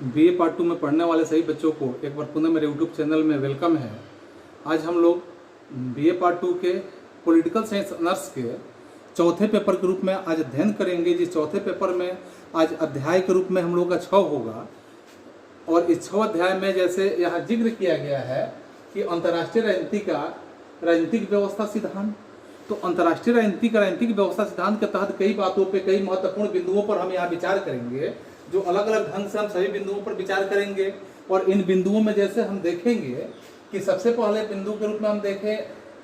BA part 2 में पढ़ने वाले सभी बच्चों को एक बार पुनः मेरे यूट्यूब चैनल में वेलकम है। आज हम लोग बीए पार्ट 2 के पॉलिटिकल साइंस ऑनर्स के चौथे पेपर के रूप में आज अध्ययन करेंगे। जिस चौथे पेपर में आज अध्याय के रूप में हम लोग का 6 होगा और इस 6 अध्याय में जैसे यहाँ जिक्र किया गया है कि अंतर्राष्ट्रीय राजनीति का राजनीतिक व्यवस्था सिद्धांत। तो अंतर्राष्ट्रीय राजनीतिक व्यवस्था सिद्धांत के तहत कई बातों पे कई महत्वपूर्ण बिंदुओं पर हम यहाँ विचार करेंगे, जो अलग अलग ढंग से हम सभी बिंदुओं पर विचार करेंगे। और इन बिंदुओं में जैसे हम देखेंगे कि सबसे पहले बिंदु के रूप में हम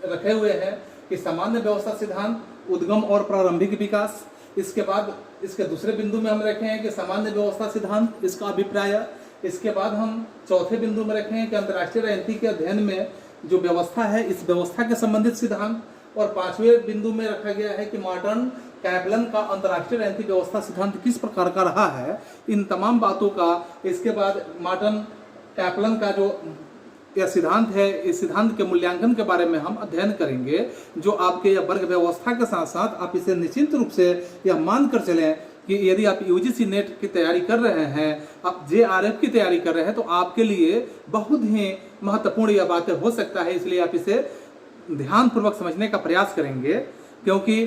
रखे हुए हैं कि सामान्य व्यवस्था सिद्धांत, उद्गम और प्रारंभिक विकास। इसके बाद इसके दूसरे बिंदु में हम रखे हैं कि सामान्य व्यवस्था सिद्धांत, इसका अभिप्राय। इसके बाद हम चौथे बिंदु में रखे हैं कि अंतर्राष्ट्रीय राजनीति के अध्ययन में जो व्यवस्था है, इस व्यवस्था के संबंधित सिद्धांत। और पांचवें बिंदु में रखा गया है कि मार्टिन कैपलन का अंतर्राष्ट्रीय राजनीतिक व्यवस्था सिद्धांत किस प्रकार का रहा है, इन तमाम बातों का। इसके बाद मार्टिन कैपलन का जो यह सिद्धांत है, इस सिद्धांत के मूल्यांकन के बारे में हम अध्ययन करेंगे, जो आपके यह वर्ग व्यवस्था के साथ साथ आप इसे निश्चित रूप से यह मानकर चलें कि यदि आप यूजीसी नेट की तैयारी कर रहे हैं, आप जेआरएफ की तैयारी कर रहे हैं, तो आपके लिए बहुत ही महत्वपूर्ण यह बातें हो सकता है। इसलिए आप इसे ध्यानपूर्वक समझने का प्रयास करेंगे, क्योंकि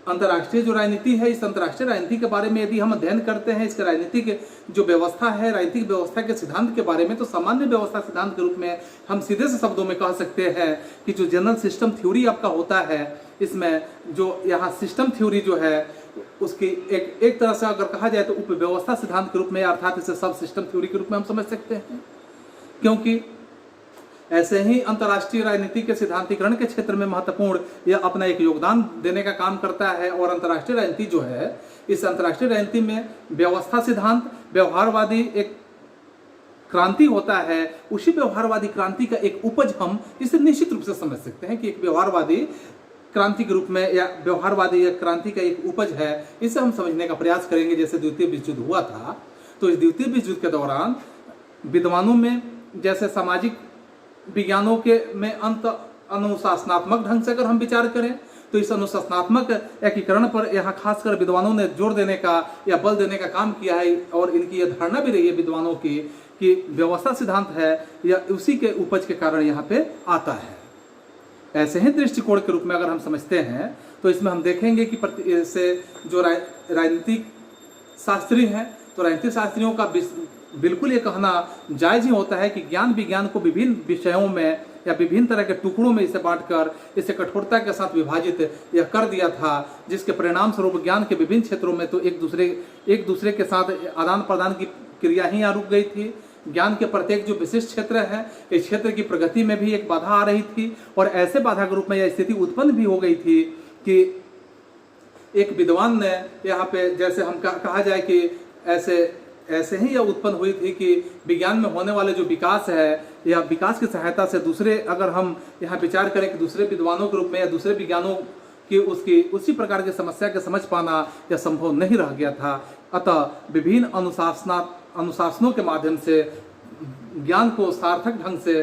अंतर्राष्ट्रीय जो राजनीति है, इस अंतर्राष्ट्रीय राजनीति के बारे में यदि हम अध्ययन करते हैं, इसके राजनीतिक जो व्यवस्था है, राजनीतिक व्यवस्था के सिद्धांत के बारे में, तो सामान्य व्यवस्था सिद्धांत के रूप में हम सीधे से शब्दों में कह सकते हैं कि जो जनरल सिस्टम थ्योरी आपका होता है, इसमें जो यहाँ सिस्टम थ्योरी जो है उसकी एक तरह से अगर कहा जाए तो उपव्यवस्था सिद्धांत के रूप में, अर्थात इसे सब सिस्टम थ्योरी के रूप में हम समझ सकते हैं। क्योंकि ऐसे ही अंतर्राष्ट्रीय राजनीति के सिद्धांतीकरण के क्षेत्र में महत्वपूर्ण यह अपना एक योगदान देने का काम करता है। और अंतर्राष्ट्रीय राजनीति जो है, इस अंतर्राष्ट्रीय राजनीति में व्यवस्था सिद्धांत व्यवहारवादी एक क्रांति होता है। उसी व्यवहारवादी क्रांति का एक उपज हम इसे निश्चित रूप से समझ सकते हैं कि एक व्यवहारवादी क्रांति के रूप में या व्यवहारवादी क्रांति का एक उपज है। इसे हम समझने का प्रयास करेंगे। जैसे द्वितीय विश्व युद्ध हुआ था, तो इस द्वितीय विश्व युद्ध के दौरान विद्वानों में जैसे सामाजिक विज्ञानों के में अनुशासनात्मक ढंग से अगर हम विचार करें, तो इस अनुशासनात्मक एकीकरण पर यहाँ खासकर विद्वानों ने जोर देने का या बल देने का काम किया है। और इनकी यह धारणा भी रही है विद्वानों की कि व्यवस्था सिद्धांत है या उसी के उपज के कारण यहाँ पे आता है। ऐसे ही दृष्टिकोण के रूप में अगर हम समझते हैं, तो इसमें हम देखेंगे कि से जो राजनीतिक शास्त्री हैं, तो राजनीतिक शास्त्रियों का बिल्कुल ये कहना जायज ही होता है कि ज्ञान विज्ञान को विभिन्न विषयों में या विभिन्न तरह के टुकड़ों में इसे बांटकर इसे कठोरता के साथ विभाजित यह कर दिया था, जिसके परिणाम स्वरूप ज्ञान के विभिन्न क्षेत्रों में तो एक दूसरे के साथ आदान प्रदान की क्रिया ही यहाँ रुक गई थी। ज्ञान के प्रत्येक जो विशिष्ट क्षेत्र है, इस क्षेत्र की प्रगति में भी एक बाधा आ रही थी। और ऐसे बाधा के रूप में यह स्थिति उत्पन्न भी हो गई थी कि एक विद्वान ने यहाँ पे, जैसे हम कहा जाए कि ऐसे ही यह उत्पन्न हुई थी कि विज्ञान में होने वाले जो विकास है या विकास की सहायता से दूसरे, अगर हम यहाँ विचार करें कि दूसरे विद्वानों के रूप में या दूसरे विज्ञानों की उसी प्रकार की समस्या के समझ पाना यह संभव नहीं रह गया था। अतः विभिन्न अनुशासनों के माध्यम से ज्ञान को सार्थक ढंग से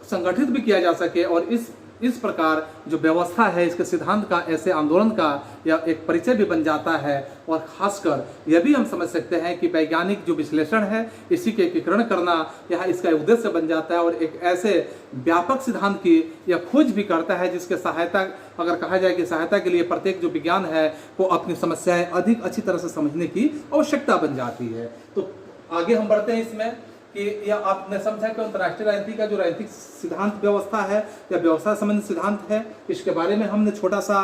संगठित भी किया जा सके और इस प्रकार जो व्यवस्था है, इसके सिद्धांत का ऐसे आंदोलन का या एक परिचय भी बन जाता है। और खासकर यह भी हम समझ सकते हैं कि वैज्ञानिक जो विश्लेषण है, इसी के एकीकरण करना यह इसका उद्देश्य बन जाता है। और एक ऐसे व्यापक सिद्धांत की यह खोज भी करता है, जिसके सहायता अगर कहा जाए कि सहायता के लिए प्रत्येक जो विज्ञान है वो अपनी समस्याएं अधिक अच्छी तरह से समझने की आवश्यकता बन जाती है। तो आगे हम बढ़ते हैं इसमें कि यह आपने समझा कि अंतर्राष्ट्रीय राजनीति का जो राजनीतिक सिद्धांत व्यवस्था है या व्यवस्था संबंधी सिद्धांत है, इसके बारे में हमने छोटा सा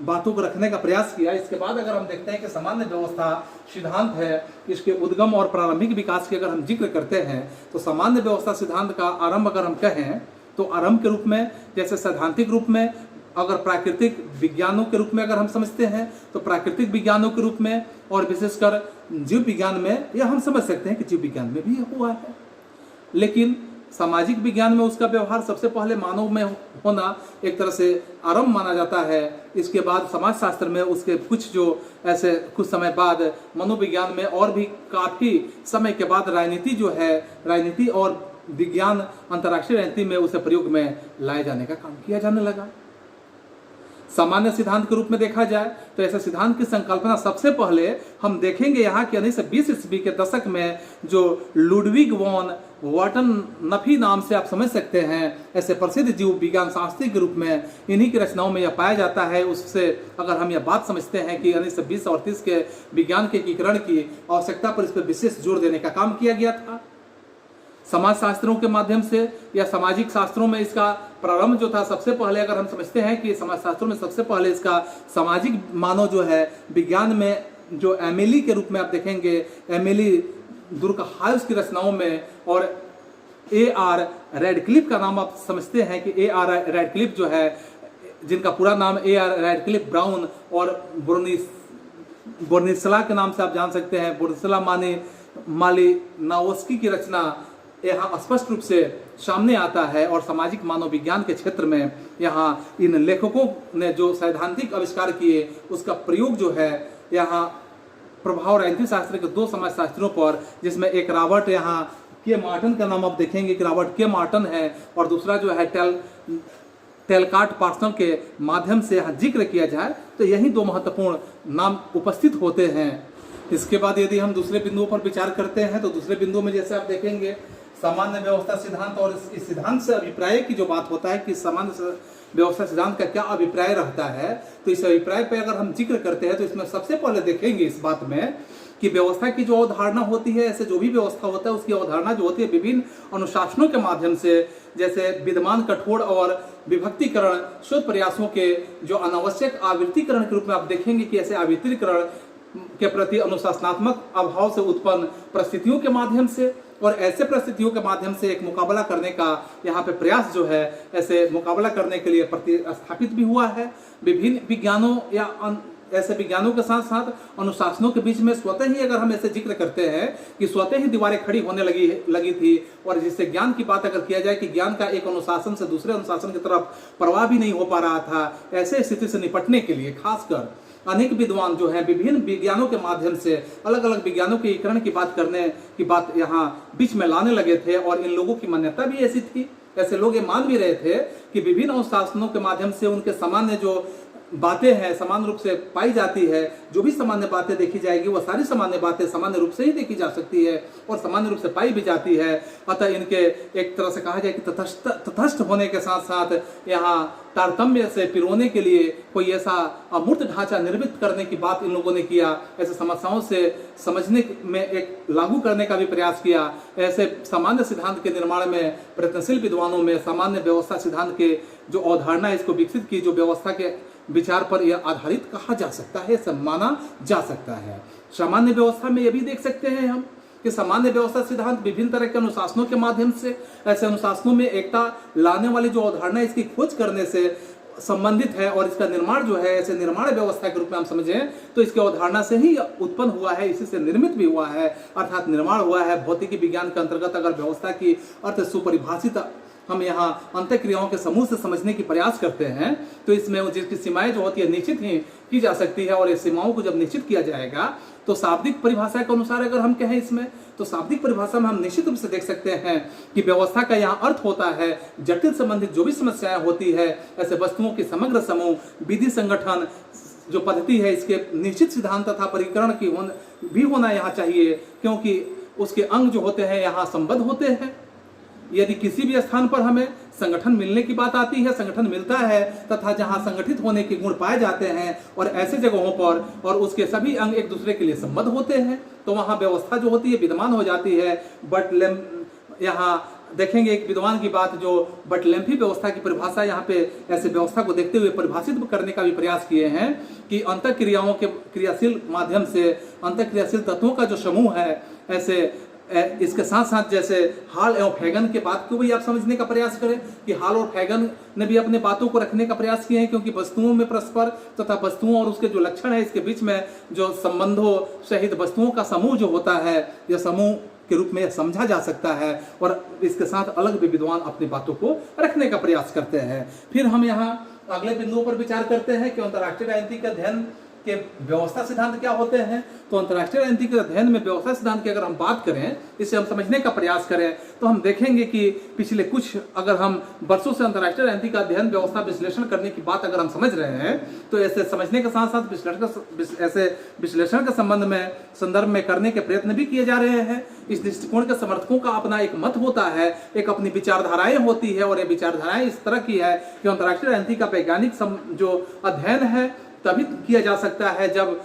बातों को रखने का प्रयास किया। इसके बाद अगर हम देखते हैं कि सामान्य व्यवस्था सिद्धांत है, इसके उद्गम और प्रारंभिक विकास की अगर हम जिक्र करते हैं, तो सामान्य व्यवस्था सिद्धांत का आरंभ अगर हम कहें, तो आरंभ के रूप में जैसे सैद्धांतिक रूप में अगर प्राकृतिक विज्ञानों के रूप में अगर हम समझते हैं, तो प्राकृतिक विज्ञानों के रूप में और विशेषकर जीव विज्ञान में यह हम समझ सकते हैं कि जीव विज्ञान में भी हुआ है। लेकिन सामाजिक विज्ञान में उसका व्यवहार सबसे पहले मानव में होना एक तरह से आरंभ माना जाता है। इसके बाद समाजशास्त्र में उसके कुछ समय बाद मनोविज्ञान में, और भी काफ़ी समय के बाद राजनीति और विज्ञान अंतर्राष्ट्रीय राजनीति में उसे प्रयोग में लाए जाने का काम किया जाने लगा। सामान्य सिद्धांत के रूप में देखा जाए तो ऐसे सिद्धांत की संकल्पना सबसे पहले हम देखेंगे यहाँ कि 1920 ईस्वी के दशक में जो लुडविग वॉन वाटनफी नाम से आप समझ सकते हैं, ऐसे प्रसिद्ध जीव विज्ञान शास्त्री के रूप में इन्हीं की रचनाओं में यह पाया जाता है। उससे अगर हम यह बात समझते हैं कि 1920 और 30 के विज्ञान के एकीकरण की आवश्यकता पर इस पर विशेष जोर देने का काम किया गया था। समाज शास्त्रों के माध्यम से या सामाजिक शास्त्रों में इसका प्रारंभ जो था, सबसे पहले अगर हम समझते हैं कि समाज शास्त्रों में सबसे पहले इसका सामाजिक मानव जो है विज्ञान में जो एमिली के रूप में आप देखेंगे, एमिली दुर्कहाइम्स की रचनाओं में, और A.R. रैडक्लिफ का नाम आप समझते हैं कि A.R. रैडक्लिफ जो है, जिनका पूरा नाम A.R. रैडक्लिफ ब्राउन और बोर्निसला के नाम से आप जान सकते हैं, बोर्निसला मालिनोव्स्की की रचना यहाँ स्पष्ट रूप से सामने आता है। और सामाजिक मानव विज्ञान के क्षेत्र में यहाँ इन लेखकों ने जो सैद्धांतिक आविष्कार किए उसका प्रयोग जो है यहाँ प्रभाव राजनीतिक शास्त्र के दो समाजशास्त्रियों पर, जिसमें एक रॉबर्ट यहाँ के मार्टन का नाम आप देखेंगे कि रॉबर्ट के मार्टन है, और दूसरा जो है टेलकार्ट पार्सन के माध्यम से यहाँ जिक्र किया जाए तो यही दो महत्वपूर्ण नाम उपस्थित होते हैं। इसके बाद यदि हम दूसरे बिंदुओं पर विचार करते हैं तो दूसरे बिंदु में जैसे आप देखेंगे सामान्य व्यवस्था सिद्धांत, और इस सिद्धांत से अभिप्राय की जो बात होता है कि सामान्य व्यवस्था सिद्धांत का क्या अभिप्राय रहता है, तो इस अभिप्राय पर अगर हम जिक्र करते हैं तो इसमें सबसे पहले देखेंगे इस बात में कि व्यवस्था की जो अवधारणा होती है, ऐसे जो भी व्यवस्था होता है उसकी अवधारणा जो होती है विभिन्न अनुशासनों के माध्यम से, जैसे विद्यमान कठोर और विभक्तिकरण शोध प्रयासों के जो अनावश्यक आवृत्तिकरण के रूप में आप देखेंगे कि ऐसे आवृत्तिकरण के प्रति अनुशासनात्मक अभाव से उत्पन्न परिस्थितियों के माध्यम से, और ऐसे परिस्थितियों के माध्यम से एक मुकाबला करने का यहाँ पे प्रयास जो है, ऐसे मुकाबला करने के लिए प्रतिस्थापित भी हुआ है। विभिन्न विज्ञानों या ऐसे विज्ञानों के साथ साथ अनुशासनों के बीच में स्वतः ही अगर हम ऐसे जिक्र करते हैं कि स्वतः ही दीवारें खड़ी होने लगी थी, और जिससे ज्ञान की बात अगर किया जाए कि ज्ञान का एक अनुशासन से दूसरे अनुशासन की तरफ प्रवाह भी नहीं हो पा रहा था, ऐसे स्थिति से निपटने के लिए खासकर अनेक विद्वान जो हैं विभिन्न विज्ञानों के माध्यम से अलग अलग विज्ञानों के एकीकरण की बात करने की बात यहाँ बीच में लाने लगे थे। और इन लोगों की मान्यता भी ऐसी थी, ऐसे लोग ये मान भी रहे थे कि विभिन्न अनुशासनों के माध्यम से उनके सामान्य जो बातें हैं सामान्य रूप से पाई जाती है, जो भी सामान्य बातें देखी जाएगी वह सारी सामान्य बातें सामान्य रूप से ही देखी जा सकती है और सामान्य रूप से पाई भी जाती है। अतः इनके एक तरह से कहा जाए कि तटस्थ होने के साथ साथ यहाँ तारतम्य से पिरोने के लिए कोई ऐसा अमूर्त ढांचा निर्मित करने की बात इन लोगों ने किया, ऐसे समस्याओं से समझने में एक लागू करने का भी प्रयास किया। ऐसे सामान्य सिद्धांत के निर्माण में प्रयत्नशील विद्वानों में सामान्य व्यवस्था सिद्धांत के जो अवधारणा इसको विकसित की, जो व्यवस्था के विचार पर यह आधारित कहा जा सकता है, सब माना जा सकता है। सामान्य व्यवस्था में यह भी देख सकते हैं हम कि सामान्य व्यवस्था सिद्धांत विभिन्न तरह के अनुशासनों के माध्यम से ऐसे अनुशासनों में एकता लाने वाली जो अवधारणा इसकी खोज करने से संबंधित है, और इसका निर्माण जो है ऐसे निर्माण व्यवस्था के रूप में हम समझें तो इसकी अवधारणा से ही उत्पन्न हुआ है, इसी से निर्मित भी हुआ है, अर्थात निर्माण हुआ है। भौतिकी विज्ञान के अंतर्गत अगर व्यवस्था की अर्थ सुपरिभाषित हम यहाँ अंतःक्रियाओं के समूह से समझने की प्रयास करते हैं तो इसमें जिसकी सीमाएं जो होती है निश्चित ही की जा सकती है, और इस सीमाओं को जब निश्चित किया जाएगा तो शाब्दिक परिभाषा के अनुसार अगर हम कहें इसमें तो शाब्दिक परिभाषा में हम निश्चित रूप से देख सकते हैं कि व्यवस्था का यहाँ अर्थ होता है जटिल संबंधित जो भी समस्याएं होती है, ऐसे वस्तुओं के समग्र समूह, विधि संगठन जो पद्धति है, इसके निश्चित सिद्धांत तथा परिकरण की भी होना यहाँ चाहिए, क्योंकि उसके अंग जो होते हैं यहाँ संबद्ध होते हैं। यदि किसी भी स्थान पर हमें संगठन मिलने की बात आती है, संगठन मिलता है तथा जहां संगठित होने के गुण पाए जाते हैं और ऐसे जगहों पर और उसके सभी अंग एक दूसरे के लिए संबद्ध होते हैं तो वहां व्यवस्था जो होती है विद्यमान हो जाती है। बट यहाँ देखेंगे एक विद्वान की बात जो बटलेम्फी व्यवस्था की परिभाषा यहाँ पे ऐसे व्यवस्था को देखते हुए परिभाषित करने का भी प्रयास किए हैं कि अंतःक्रियाओं के क्रियाशील माध्यम से अंतःक्रियाशील तत्वों का जो समूह है, ऐसे इसके साथ साथ जैसे हाल एवं फैगन के बात को भी आप समझने का प्रयास करें कि हाल और फैगन ने भी अपने बातों को रखने का प्रयास किए हैं, क्योंकि वस्तुओं में परस्पर तथा वस्तुओं और उसके जो लक्षण है इसके बीच में जो संबंधों सहित वस्तुओं का समूह जो होता है, यह समूह के रूप में समझा जा सकता है और इसके साथ अलग भी विद्वान अपनी बातों को रखने का प्रयास करते हैं। फिर हम यहाँ अगले बिंदुओं पर विचार करते हैं कि अंतर्राष्ट्रीय राजनीति का अध्ययन के व्यवस्था सिद्धांत क्या होते हैं। तो अंतर्राष्ट्रीय राजनीति के अध्ययन में व्यवस्था सिद्धांत की अगर हम बात करें, इसे हम समझने का प्रयास करें, तो हम देखेंगे कि पिछले कुछ अगर हम वर्षों से अंतर्राष्ट्रीय राजनीति का अध्ययन व्यवस्था विश्लेषण करने की बात अगर हम समझ रहे हैं, तो ऐसे समझने के साथ साथ ऐसे विश्लेषण के संदर्भ में करने के प्रयत्न भी किए जा रहे हैं। इस दृष्टिकोण के समर्थकों का अपना एक मत होता है, एक अपनी विचारधाराएं होती है, और ये विचारधाराएं इस तरह की है कि अंतर्राष्ट्रीय राजनीति का वैज्ञानिक जो अध्ययन है तभी किया जा सकता है जब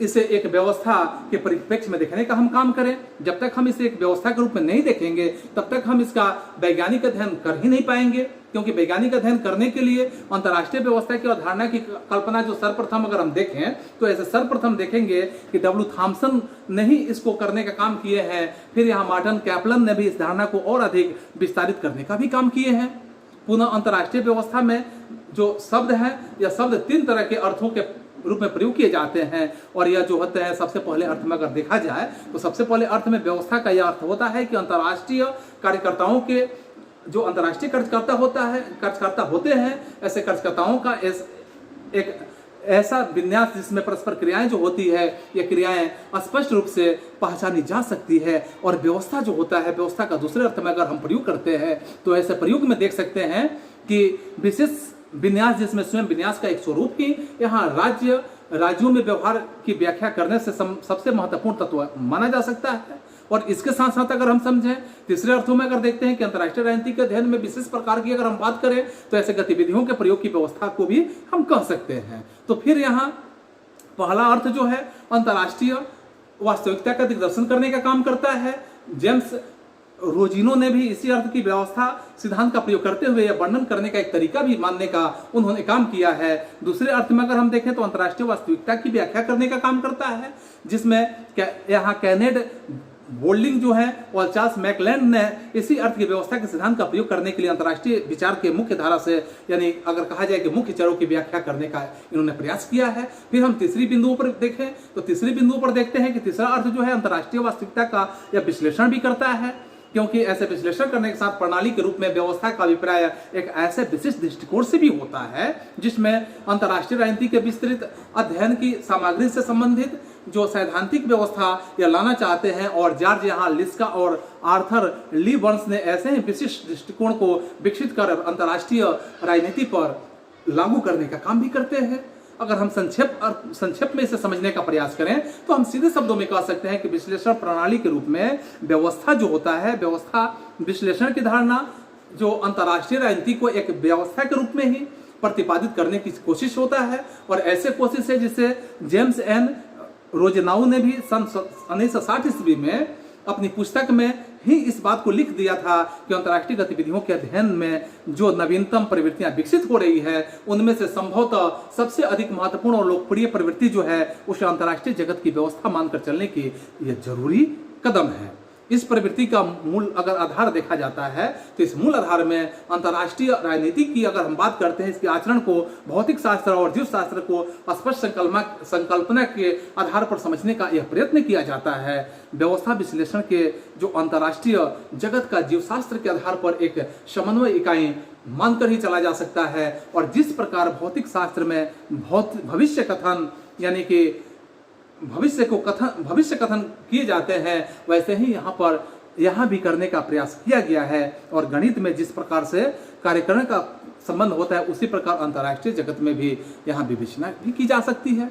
इसे एक व्यवस्था के परिप्रेक्ष्य में देखने का हम काम करें। जब तक हम इसे एक व्यवस्था के रूप में नहीं देखेंगे, तब तक हम इसका वैज्ञानिक अध्ययन कर ही नहीं पाएंगे, क्योंकि वैज्ञानिक अध्ययन करने के लिए अंतर्राष्ट्रीय व्यवस्था की अवधारणा की कल्पना जो सर्वप्रथम अगर हम देखें, तो ऐसे सर्वप्रथम देखेंगे कि डब्ल्यू थॉम्सन ने ही इसको करने का काम किए हैं। फिर यहाँ मार्टिन कैपलन ने भी इस धारणा को और अधिक विस्तारित करने का भी काम किए हैं। पुनः अंतर्राष्ट्रीय व्यवस्था में जो शब्द है, यह शब्द 3 तरह के अर्थों के रूप में प्रयोग किए जाते हैं, और यह जो होते हैं सबसे पहले अर्थ में अगर देखा जाए तो सबसे पहले अर्थ में व्यवस्था का यह अर्थ होता है कि अंतर्राष्ट्रीय कार्यकर्ताओं के जो अंतर्राष्ट्रीय कार्यकर्ता होते हैं, ऐसे कार्यकर्ताओं का एक ऐसा विन्यास जिसमें परस्पर क्रियाएं जो होती है, ये क्रियाएं स्पष्ट रूप से पहचानी जा सकती है। और व्यवस्था जो होता है, व्यवस्था का दूसरे अर्थ में अगर हम प्रयोग करते हैं, तो ऐसे प्रयोग में देख सकते हैं कि विशेष विन्यास जिसमें स्वयं विन्यास का एक स्वरूप की यहाँ राज्यों में व्यवहार की व्याख्या करने से सबसे महत्वपूर्ण तत्व माना जा सकता है। और इसके साथ साथ अगर हम समझें, तीसरे अर्थों में अगर देखते हैं कि अंतर्राष्ट्रीय राजनीति के अध्ययन में विशेष प्रकार की अगर हम बात करें, तो ऐसे गतिविधियों के प्रयोग की व्यवस्था को भी हम कह सकते हैं। तो फिर यहाँ पहला अर्थ जो है अंतर्राष्ट्रीय वास्तविकता का दिग्दर्शन करने का काम करता है। जेम्स रोजिनो ने भी इसी अर्थ की व्यवस्था सिद्धांत का प्रयोग करते हुए यह वर्णन करने का एक तरीका भी मानने का उन्होंने काम किया है। दूसरे अर्थ में अगर हम देखें तो अंतर्राष्ट्रीय वास्तविकता की व्याख्या करने का काम करता है, जिसमें यहाँ कैनेड बोल्डिंग जो है और चार्ल्स मैकलैंड ने इसी अर्थ की व्यवस्था के सिद्धांत का प्रयोग करने के लिए अंतर्राष्ट्रीय विचार के मुख्य धारा से, यानी अगर कहा जाए कि मुख्य चरों की व्याख्या करने का इन्होंने प्रयास किया है। फिर हम तीसरी बिंदुओं पर देखें तो तीसरी बिंदुओं पर देखते हैं कि तीसरा अर्थ जो है अंतर्राष्ट्रीय वास्तविकता का यह विश्लेषण भी करता है, क्योंकि ऐसे विश्लेषण करने के साथ प्रणाली के रूप में व्यवस्था का अभिप्राय एक ऐसे विशिष्ट दृष्टिकोण से भी होता है जिसमें अंतर्राष्ट्रीय राजनीति के विस्तृत अध्ययन की सामग्री से संबंधित जो सैद्धांतिक व्यवस्था या लाना चाहते हैं, और जॉर्ज यहाँ लिस्का और आर्थर ली बर्न्स ने ऐसे ही विशिष्ट दृष्टिकोण को विकसित कर अंतर्राष्ट्रीय राजनीति पर लागू करने का काम भी करते हैं। अगर हम संक्षेप में इसे समझने का प्रयास करें तो हम सीधे शब्दों में कह सकते हैं कि विश्लेषण प्रणाली के रूप में व्यवस्था जो होता है, व्यवस्था विश्लेषण की धारणा जो अंतर्राष्ट्रीय राजनीति को एक व्यवस्था के रूप में ही प्रतिपादित करने की कोशिश होता है। और ऐसे कोशिश है जिसे जेम्स एन रोजनाउ ने भी सन 1960 ईस्वी में अपनी पुस्तक में ही इस बात को लिख दिया था कि अंतर्राष्ट्रीय गतिविधियों के अध्ययन में जो नवीनतम प्रवृत्तियां विकसित हो रही है, उनमें से संभवतः सबसे अधिक महत्वपूर्ण और लोकप्रिय प्रवृत्ति जो है उसे अंतर्राष्ट्रीय जगत की व्यवस्था मानकर चलने की यह जरूरी कदम है। इस प्रवृत्ति का मूल अगर आधार देखा जाता है तो इस मूल आधार में अंतर्राष्ट्रीय राजनीति की अगर हम बात करते हैं, इसके आचरण को भौतिक शास्त्र और जीव शास्त्र को स्पष्ट संकल्पना के आधार पर समझने का यह प्रयत्न किया जाता है। व्यवस्था विश्लेषण के जो अंतर्राष्ट्रीय जगत का जीव शास्त्र के आधार पर एक समन्वय इकाई मानकर ही चला जा सकता है। और जिस प्रकार भौतिक शास्त्र में भविष्य कथन यानी कि भविष्य कथन किए जाते हैं, वैसे ही यहाँ भी करने का प्रयास किया गया है। और गणित में जिस प्रकार से कार्यकरण का संबंध होता है, उसी प्रकार अंतर्राष्ट्रीय जगत में भी यहाँ विवेचना भी की जा सकती है।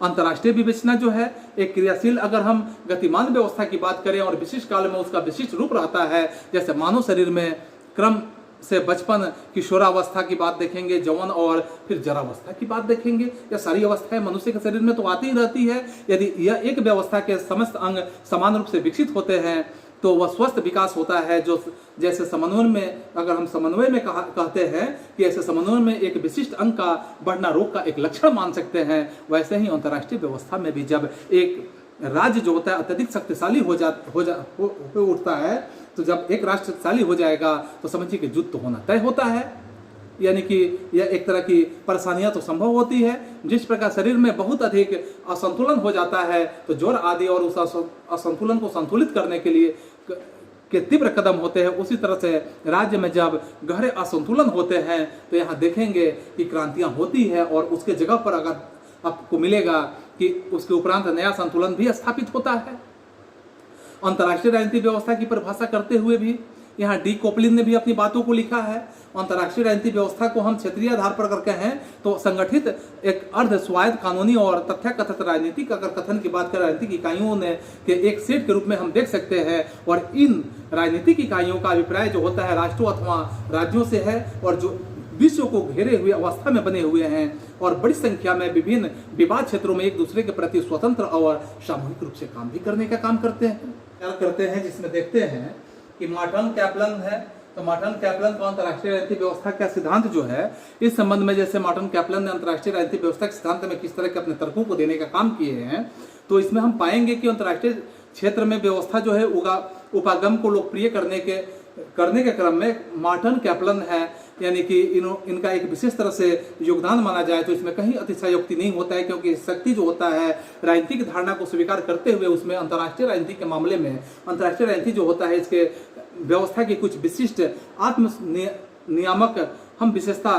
अंतर्राष्ट्रीय विवेचना जो है एक क्रियाशील, अगर हम गतिमान व्यवस्था की बात करें और विशिष्ट काल में उसका विशिष्ट रूप रहता है, जैसे मानव शरीर में क्रम से बचपन किशोरावस्था की बात देखेंगे, जौवन और फिर जरावस्था की बात देखेंगे। यह सारी अवस्थाएं मनुष्य के शरीर में तो आती ही रहती है। यदि यह एक व्यवस्था के समस्त अंग समान रूप से विकसित होते हैं तो वह स्वस्थ विकास होता है। जो जैसे समन्वय में, अगर हम समन्वय में कहते हैं कि ऐसे समन्वय में एक विशिष्ट अंग का बढ़ना रोग का एक लक्षण मान सकते हैं, वैसे ही अंतर्राष्ट्रीय व्यवस्था में भी जब एक राज्य जो होता है अत्यधिक शक्तिशाली हो उठता है, तो जब एक राष्ट्र शक्तिशाली हो जाएगा तो समझिए कि युद्ध तो होना तय होता है। यानी कि यह एक तरह की परेशानियां तो संभव होती है। जिस प्रकार शरीर में बहुत अधिक असंतुलन हो जाता है तो ज्वर आदि और उस असंतुलन को संतुलित करने के लिए के तीव्र कदम होते हैं, उसी तरह से राज्य में जब गहरे असंतुलन होते हैं तो यहाँ देखेंगे कि क्रांतियां होती है और उसके जगह पर अगर आपको मिलेगा कि उसके उपरांत नया संतुलन भी स्थापित होता है। अंतर्राष्ट्रीय राजनीतिक व्यवस्था की परिभाषा करते हुए भी यहाँ डी कोपलिन ने भी अपनी बातों को लिखा है। अंतर्राष्ट्रीय राजनीतिक व्यवस्था को हम क्षेत्रीय आधार पर अगर कहें तो संगठित एक अर्ध स्वायत्त कानूनी और तथ्याकथित राजनीतिक अगर कथन की बात करें राजनीतिक इकाइयों ने के एक सेट के रूप में हम देख सकते हैं। और इन राजनीतिक इकाइयों का अभिप्राय जो होता है राष्ट्रों अथवा राज्यों से है और जो विश्व को घेरे हुए अवस्था में बने हुए हैं और बड़ी संख्या में विभिन्न विवाद क्षेत्रों में एक दूसरे के प्रति स्वतंत्र और सामूहिक रूप से काम भी करने का काम करते हैं जिसमें देखते हैं कि मार्टिन कैपलन है। तो मार्टिन कैपलन का अंतर्राष्ट्रीय राजनीतिक व्यवस्था का सिद्धांत जो है इस संबंध में जैसे मार्टिन कैपलन ने अंतर्राष्ट्रीय राजनीतिक व्यवस्था के सिद्धांत में किस तरह के अपने तर्कों को देने का काम किए हैं, तो इसमें हम पाएंगे कि अंतर्राष्ट्रीय क्षेत्र में व्यवस्था जो है उपागम को लोकप्रिय करने के क्रम में मार्टिन कैपलन है, यानी कि इनका एक विशेष तरह से योगदान माना जाए तो इसमें कहीं अतिशयोक्ति नहीं होता है, क्योंकि शक्ति जो होता है राजनीतिक धारणा को स्वीकार करते हुए उसमें अंतर्राष्ट्रीय राजनीति के मामले में अंतर्राष्ट्रीय राजनीति जो होता है इसके व्यवस्था की कुछ विशिष्ट आत्म नियामक हम विशेषता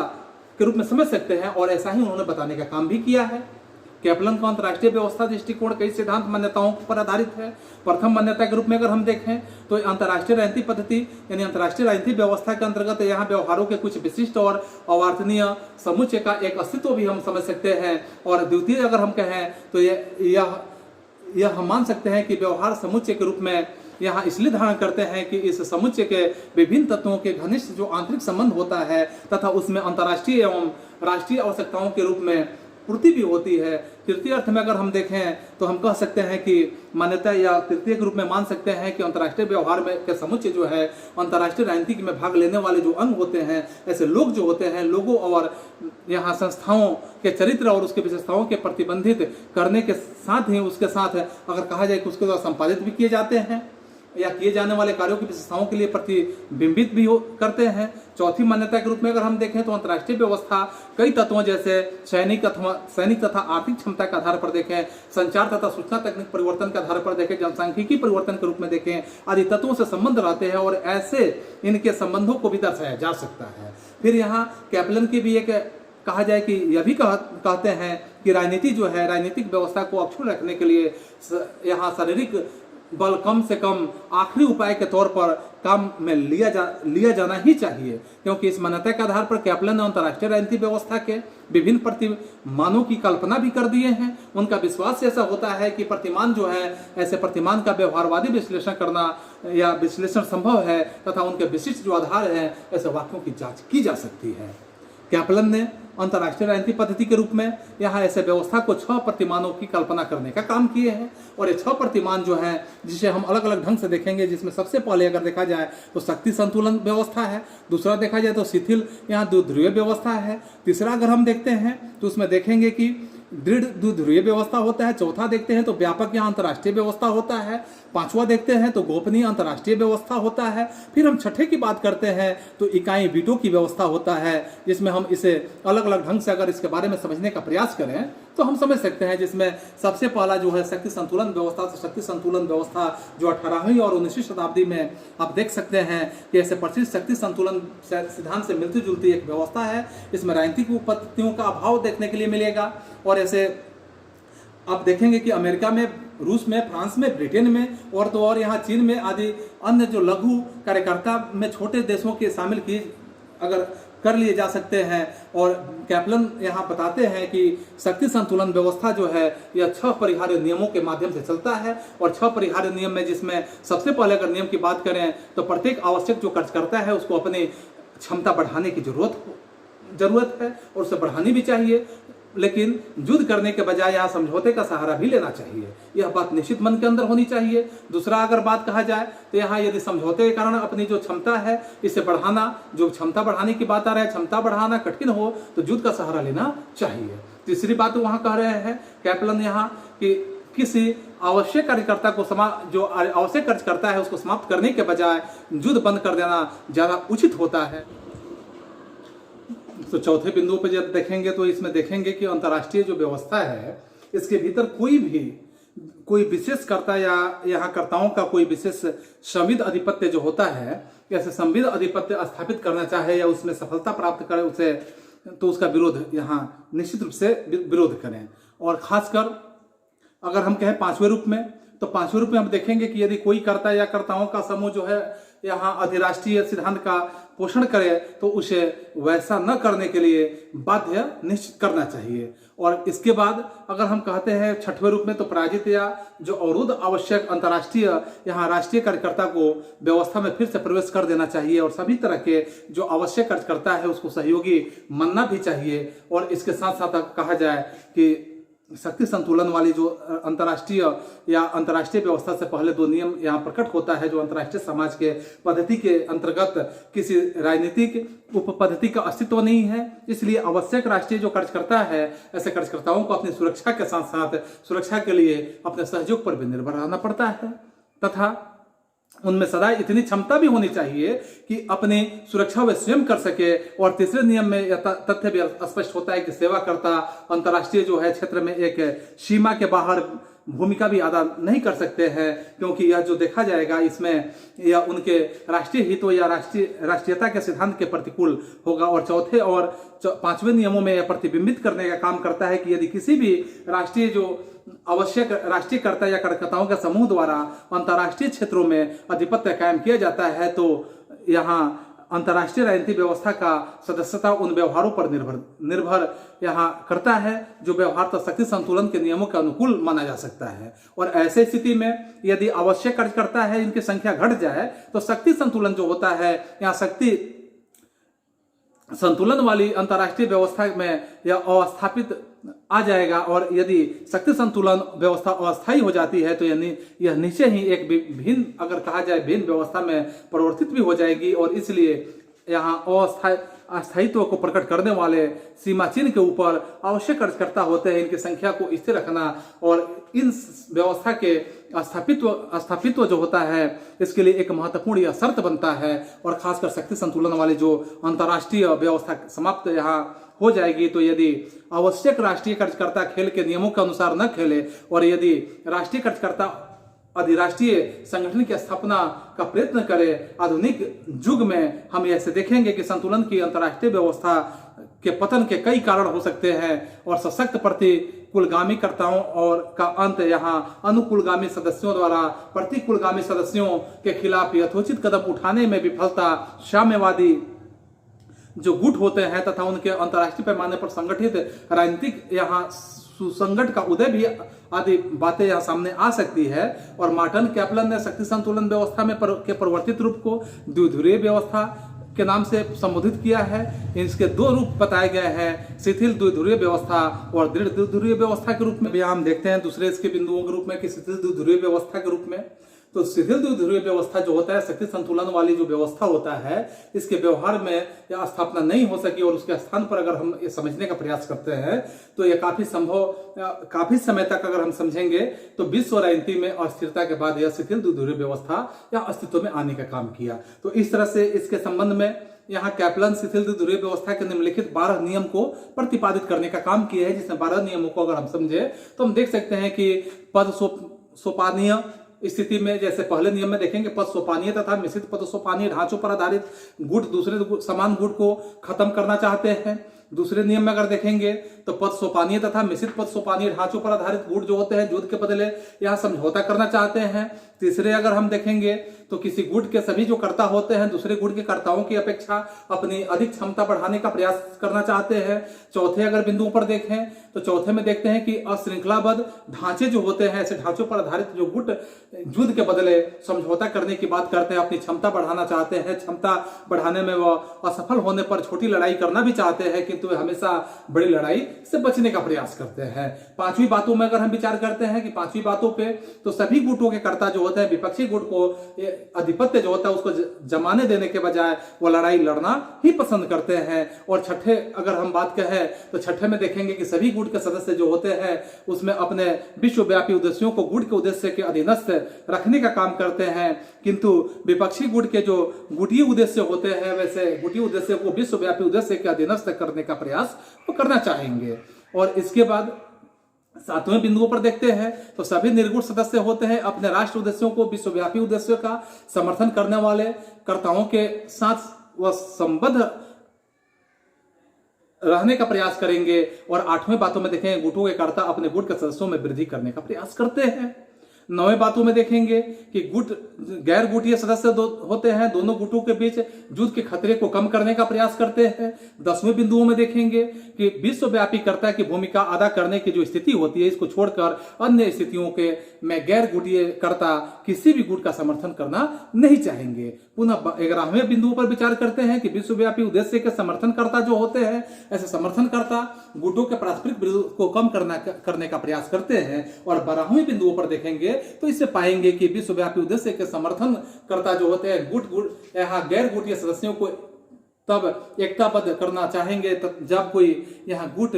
के रूप में समझ सकते हैं और ऐसा ही उन्होंने बताने का काम भी किया है। कैपलन का अंतर्राष्ट्रीय व्यवस्था दृष्टिकोण कई सिद्धांत मान्यताओं पर आधारित है। प्रथम मान्यता के रूप में अगर हम देखें तो अंतर्राष्ट्रीय राजनीतिक पद्धति यानी अंतर्राष्ट्रीय राजनीतिक व्यवस्था के अंतर्गत यहाँ व्यवहारों के कुछ विशिष्ट और अवार्थनीय समुच्चय का एक अस्तित्व भी हम समझ सकते हैं। और द्वितीय अगर हम कहें तो यह हम मान सकते हैं कि व्यवहार समुच्चय के रूप में यहाँ इसलिए धारण करते हैं कि इस समुच्चय के विभिन्न तत्वों के घनिष्ठ जो आंतरिक संबंध होता है तथा उसमें अंतर्राष्ट्रीय एवं राष्ट्रीय आवश्यकताओं के रूप में पूर्ति भी होती है। तृतीय अर्थ में अगर हम देखें तो हम कह सकते हैं कि मान्यता या तृतीय के रूप में मान सकते हैं कि अंतर्राष्ट्रीय व्यवहार में के समुच्चय जो है अंतर्राष्ट्रीय राजनीति में भाग लेने वाले जो अंग होते हैं ऐसे लोग जो होते हैं लोगों और यहाँ संस्थाओं के चरित्र और उसके विशेषताओं के प्रतिबंधित करने के साथ ही उसके साथ अगर कहा जाए कि उसके द्वारा संपादित भी किए जाते हैं या किए जाने वाले कार्यों की विशेषताओं के लिए प्रतिबिंबित भी करते हैं। चौथी मान्यता के रूप में अगर हम देखें तो अंतर्राष्ट्रीय व्यवस्था कई तत्वों जैसे सैनिक तथा आर्थिक क्षमता के आधार पर देखें, संचार तथा सूचना तकनीक परिवर्तन के आधार पर देखें, जनसांख्यिकी परिवर्तन के रूप में देखें आदि तत्वों से संबंध रहते हैं और ऐसे इनके संबंधों को भी दर्शाया जा सकता है। फिर यहाँ कैपलन की भी एक कहा जाए कि यह भी कहते हैं कि राजनीति जो है राजनीतिक व्यवस्था को अक्षुण्ण रखने के लिए यहाँ शारीरिक बल कम से कम आखिरी उपाय के तौर पर काम में लिया जाना ही चाहिए, क्योंकि इस मान्यता के आधार पर कैपलन ने अंतर्राष्ट्रीय राजनीतिक व्यवस्था के विभिन्न प्रतिमानों की कल्पना भी कर दिए हैं। उनका विश्वास ऐसा होता है कि प्रतिमान जो है ऐसे प्रतिमान का व्यवहारवादी विश्लेषण करना या विश्लेषण संभव है तथा उनके विशिष्ट जो आधार है ऐसे वाक्यों की जांच की जा सकती है। कैपलन ने अंतर्राष्ट्रीय राजनीतिक पद्धति के रूप में यहाँ ऐसे व्यवस्था को 6 प्रतिमानों की कल्पना करने का काम किए हैं और ये 6 प्रतिमान जो हैं जिसे हम अलग अलग ढंग से देखेंगे, जिसमें सबसे पहले अगर देखा जाए तो शक्ति संतुलन व्यवस्था है, दूसरा देखा जाए तो शिथिल यहाँ द्विध्रुवीय व्यवस्था है, तीसरा अगर हम देखते हैं तो उसमें देखेंगे कि दृढ़ द्विध्रुवीय व्यवस्था होता है, चौथा देखते हैं तो व्यापक यहाँ अंतर्राष्ट्रीय व्यवस्था होता है, पांचवा देखते हैं तो गोपनीय अंतर्राष्ट्रीय व्यवस्था होता है, फिर हम छठे की बात करते हैं तो इकाई वीटो की व्यवस्था होता है, जिसमें हम इसे अलग अलग ढंग से अगर इसके बारे में समझने का प्रयास करें तो हम समझ सकते हैं। जिसमें सबसे पहला जो है शक्ति संतुलन व्यवस्था, तो शक्ति संतुलन व्यवस्था जो 18वीं और 19वीं शताब्दी में आप देख सकते हैं कि ऐसे प्रसिद्ध शक्ति संतुलन सिद्धांत से मिलती जुलती एक व्यवस्था है। इसमें राजनीतिक उपपत्तियों का अभाव देखने के लिए मिलेगा और ऐसे आप देखेंगे कि अमेरिका में, रूस में, फ्रांस में, ब्रिटेन में और तो और यहाँ चीन में आदि अन्य जो लघु कार्यकर्ता में छोटे देशों के शामिल किए अगर कर लिए जा सकते हैं। और कैपलन यहाँ बताते हैं कि शक्ति संतुलन व्यवस्था जो है यह 6 परिहार्य नियमों के माध्यम से चलता है और 6 परिहार्य नियम में जिसमें सबसे पहले अगर नियम की बात करें तो प्रत्येक आवश्यक जो कार्य करता है उसको अपनी क्षमता बढ़ाने की जरूरत है और उसे बढ़ानी भी चाहिए, लेकिन युद्ध करने के बजाय यहाँ समझौते का सहारा भी लेना चाहिए। यह बात निश्चित मन के अंदर होनी चाहिए। दूसरा अगर बात कहा जाए तो यहाँ यदि समझौते के कारण अपनी जो क्षमता है इसे बढ़ाना, जो क्षमता बढ़ाने की बात आ रहा है, क्षमता बढ़ाना कठिन हो तो युद्ध का सहारा लेना चाहिए। तीसरी बात वहाँ कह रहे हैं कैपलन यहाँ कि किसी आवश्यक कार्यकर्ता को जो आवश्यक कार्य करता है उसको समाप्त करने के बजाय युद्ध बंद कर देना ज्यादा उचित होता है। तो चौथे बिंदु पर जब देखेंगे तो इसमें देखेंगे कि अंतर्राष्ट्रीय जो व्यवस्था है इसके भीतर कोई विशेष कर्ता या यहाँ कर्ताओं का कोई विशेष संविध अधिपत्य जो होता है, ऐसे संविध अधिपत्य स्थापित करना चाहे या उसमें सफलता प्राप्त करे उसे तो उसका विरोध यहाँ निश्चित रूप से विरोध करें। और खासकर अगर हम कहें पांचवें रूप में, तो पांचवें रूप में हम देखेंगे कि यदि कोई कर्ता या कर्ताओं का समूह जो है यहाँ अधिराष्ट्रीय सिद्धांत का पोषण करे तो उसे वैसा न करने के लिए बाध्य निश्चित करना चाहिए। और इसके बाद अगर हम कहते हैं छठवें रूप में, तो पराजित या जो अवरुद्ध आवश्यक अंतर्राष्ट्रीय यहाँ राष्ट्रीय कार्यकर्ता को व्यवस्था में फिर से प्रवेश कर देना चाहिए और सभी तरह के जो आवश्यक कार्यकर्ता है उसको सहयोगी मानना भी चाहिए। और इसके साथ साथ कहा जाए कि शक्ति संतुलन वाली जो अंतर्राष्ट्रीय या अंतर्राष्ट्रीय व्यवस्था से पहले दो नियम यहाँ प्रकट होता है, जो अंतर्राष्ट्रीय समाज के पद्धति के अंतर्गत किसी राजनीतिक उप पद्धति का अस्तित्व नहीं है, इसलिए आवश्यक राष्ट्रीय जो कार्यकर्ता है ऐसे कार्यकर्ताओं को अपनी सुरक्षा के साथ साथ सुरक्षा के लिए अपने सहयोग पर भी निर्भर रहना पड़ता है तथा उनमें सदा इतनी क्षमता भी होनी चाहिए कि अपनी सुरक्षा वे स्वयं कर सके। और तीसरे नियम में यह तथ्य भी स्पष्ट होता है कि सेवाकर्ता अंतर्राष्ट्रीय जो है क्षेत्र में एक सीमा के बाहर भूमिका भी अदा नहीं कर सकते हैं, क्योंकि यह जो देखा जाएगा इसमें यह उनके राष्ट्रीय हितों या राष्ट्रीयता के सिद्धांत के प्रतिकूल होगा। और चौथे और पांचवें नियमों में यह प्रतिबिंबित करने का काम करता है कि यदि किसी भी राष्ट्रीय जो आवश्यक राष्ट्रीय कर्ता या कार्यकर्ताओं के समूह द्वारा अंतर्राष्ट्रीय क्षेत्रों में आधिपत्य कायम किया जाता है तो यहाँ अंतर्राष्ट्रीय राजनीतिक व्यवस्था का सदस्यता उन व्यवहारों पर निर्भर यहाँ करता है जो व्यवहार तो शक्ति संतुलन के नियमों के अनुकूल माना जा सकता है। और ऐसे स्थिति में यदि आवश्यक कार्यकर्ता है इनकी संख्या घट जाए तो शक्ति संतुलन जो होता है यहाँ शक्ति संतुलन वाली अंतर्राष्ट्रीय व्यवस्था में यह अस्थापित आ जाएगा। और यदि शक्ति संतुलन व्यवस्था अस्थायी हो जाती है तो यह नीचे ही एक भिन्न, अगर कहा जाए भिन्न व्यवस्था में परिवर्तित भी हो जाएगी। और इसलिए यहाँ अस्थायित्व को प्रकट करने वाले सीमा चिन्ह के ऊपर आवश्यक कार्यकर्ता होते हैं, इनकी संख्या को स्थिर रखना और इन व्यवस्था के स्थापित्व जो होता है इसके लिए एक महत्वपूर्ण यह शर्त बनता है। और खासकर शक्ति संतुलन वाली जो अंतर्राष्ट्रीय व्यवस्था समाप्त यहाँ हो जाएगी तो यदि आवश्यक राष्ट्रीय कार्यकर्ता खेल के नियमों के अनुसार न खेले और यदि राष्ट्रीय कार्यकर्ता अधिराष्ट्रीय संगठन की स्थापना का प्रयत्न करे, आधुनिक युग में हम ऐसे देखेंगे कि संतुलन की अंतर्राष्ट्रीय व्यवस्था के पतन के कई कारण हो सकते हैं और सशक्त प्रतिकूलगामी कर्ताओं और का अंत यहाँ अनुकूलगामी सदस्यों द्वारा प्रतिकूलगामी सदस्यों के खिलाफ यथोचित कदम उठाने में विफलता, साम्यवादी जो गुट होते हैं तथा उनके अंतर्राष्ट्रीय पैमाने पर संगठित राजनीतिक यहाँ सुसंगठ का उदय भी आदि बातें यहाँ सामने आ सकती है। और मार्टिन कैपलन ने शक्ति संतुलन व्यवस्था में के परिवर्तित रूप को द्विध्रुवीय व्यवस्था के नाम से संबोधित किया है। इसके दो रूप बताए गए हैं, शिथिल द्विध्रुवीय व्यवस्था और दृढ़ द्विध्रुवीय व्यवस्था के रूप में भी हम देखते हैं दूसरे इसके बिंदुओं के रूप में कि शिथिल द्विध्रुवीय व्यवस्था के रूप में। तो शिथिल द्विध्रुवीय व्यवस्था जो होता है शक्ति संतुलन वाली जो व्यवस्था होता है इसके व्यवहार में यह स्थापना नहीं हो सकी और उसके स्थान पर अगर हम ये समझने का प्रयास करते हैं तो यह काफी समय तक अगर हम समझेंगे तो विश्व राजनीति में अस्थिरता के बाद यह शिथिल द्विध्रुवीय व्यवस्था या अस्तित्व में आने का काम किया। तो इस तरह से इसके संबंध में यहाँ कैपलन शिथिल द्विध्रुवीय व्यवस्था के निम्नलिखित 12 नियम को प्रतिपादित करने का काम किया है, जिसमें 12 नियमों को अगर हम समझे तो हम देख सकते हैं कि पद सोपानीय स्थिति में जैसे पहले नियम में देखेंगे पद सोपानीय तथा मिश्रित पद सोपानीय ढांचों पर आधारित गुट दूसरे समान गुट को खत्म करना चाहते हैं। दूसरे नियम में अगर देखेंगे तो पद सोपानीय तथा मिश्रित पद सोपानीय ढांचों पर आधारित गुट जो होते हैं युद्ध के बदले यहाँ समझौता करना चाहते हैं। तीसरे अगर हम देखेंगे तो किसी गुट के सभी जो कर्ता होते हैं दूसरे गुट के कर्ताओं की अपेक्षा अपनी अधिक क्षमता बढ़ाने का प्रयास करना चाहते हैं। चौथे अगर बिंदुओं पर देखें तो चौथे में देखते हैं कि अश्रृंखलाबद्ध ढांचे जो होते हैं ऐसे ढांचों पर आधारित जो गुट युद्ध के बदले समझौता करने की बात करते हैं, अपनी क्षमता बढ़ाना चाहते हैं। क्षमता बढ़ाने में वह असफल होने पर छोटी लड़ाई करना भी चाहते हैं किंतु वे हमेशा बड़ी लड़ाई से बचने का प्रयास करते हैं। पांचवी बातों में अगर हम विचार करते हैं कि पांचवी बातों पे तो सभी गुटों के कर्ता जो होते हैं विपक्षी गुट को आधिपत्य जो होता है उसको जमाने देने के बजाय वो लड़ाई लड़ना ही पसंद करते हैं। और छठे अगर हम बात कहें तो छठे में देखेंगे कि सभी गुट के सदस्य जो होते हैं उसमें अपने विश्वव्यापी उद्देश्यों को गुट के उद्देश्य के अधीनस्थ रखने का काम करते हैं, किंतु विपक्षी गुट के जो गुटीय उद्देश्य होते हैं वैसे गुटीय उद्देश्य को विश्वव्यापी उद्देश्य के अधीनस्थ करने का प्रयास वो करना चाहेंगे। और इसके बाद सातवें बिंदुओं पर देखते हैं तो सभी निर्गुण सदस्य होते हैं अपने राष्ट्र उद्देश्यों को विश्वव्यापी उद्देश्यों का समर्थन करने वाले कर्ताओं के साथ वह संबद्ध रहने का प्रयास करेंगे। और 8वें बातों में देखेंगे गुटों के कर्ता अपने गुट के सदस्यों में वृद्धि करने का प्रयास करते हैं। 9वें बातों में देखेंगे कि गुट गैर गुटीय सदस्य होते हैं, दोनों गुटों के बीच युद्ध के खतरे को कम करने का प्रयास करते हैं। 10वें बिंदुओं में देखेंगे कि विश्वव्यापी कर्ता की भूमिका अदा करने की जो स्थिति होती है, इसको छोड़कर अन्य स्थितियों के में गैर गुटीय कर्ता किसी भी गुट का समर्थन करना नहीं चाहेंगे। पुनः 11वें बिंदुओं पर विचार करते हैं कि विश्वव्यापी उद्देश्य के समर्थनकर्ता जो होते हैं, ऐसे समर्थनकर्ता गुटों के पारस्परिक विरोध को कम करने का प्रयास करते हैं। और 12वें बिंदुओं पर देखेंगे तो इससे पाएंगे कि विश्वव्यापी उद्देश्य के समर्थनकर्ता जो होते हैं गुट यहाँ गैर गुटीय सदस्यों को तब एकताबद्ध करना चाहेंगे जब कोई यहाँ गुट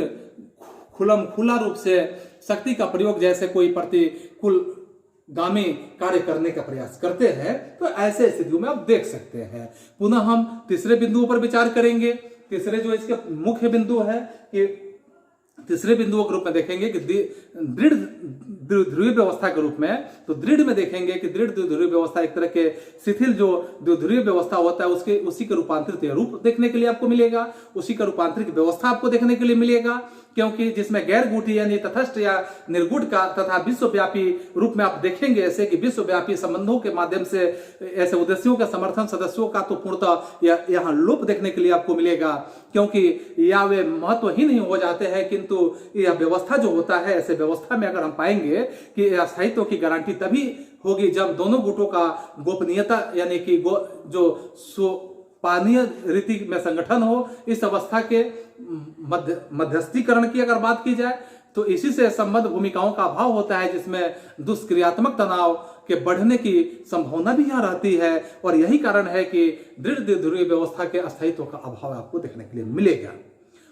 खुला रूप से शक्ति का प्रयोग जैसे कोई प्रतिकूल गामी कार्य करने का प्रयास करते हैं। तो ऐसे स्थितियों में आप देख सकते हैं। पुनः हम तीसरे बिंदुओं पर विचार करेंगे। तीसरे जो इसके मुख्य बिंदु है कि तीसरे बिंदुओं के रूप में देखेंगे कि दृढ़ ध्रुवीय व्यवस्था के रूप में, तो दृढ़ में देखेंगे कि दृढ़ ध्रुवीय व्यवस्था एक तरह के शिथिल जो ध्रुवीय व्यवस्था होता है उसी का रूपांतरित रूप देखने के लिए आपको मिलेगा, उसी का रूपांतरित व्यवस्था आपको देखने के लिए मिलेगा। क्योंकि जिसमें गैर गुटी यानी तटस्थ या निर्गुट का तथा विश्वव्यापी रूप में आप देखेंगे ऐसे कि विश्वव्यापी संबंधों के माध्यम से ऐसे उद्देश्यों का समर्थन सदस्यों का तो पूर्णतः यहाँ लोप देखने के लिए आपको मिलेगा, क्योंकि या वे महत्वहीन ही हो जाते हैं। किंतु यह व्यवस्था जो होता है, ऐसे व्यवस्था में अगर हम पाएंगे कि स्थायित्व की गारंटी तभी होगी जब दोनों गुटों का गोपनीयता यानी कि जो पानीय रीति में संगठन हो। इस अवस्था के मध्यस्थीकरण की अगर बात की जाए तो इसी से संबद्ध भूमिकाओं का अभाव होता है, जिसमें दुष्क्रियात्मक तनाव के बढ़ने की संभावना भी यहाँ रहती है। और यही कारण है कि दृढ़ ध्रुवीय व्यवस्था के अस्थायित्व का अभाव आपको देखने के लिए मिलेगा।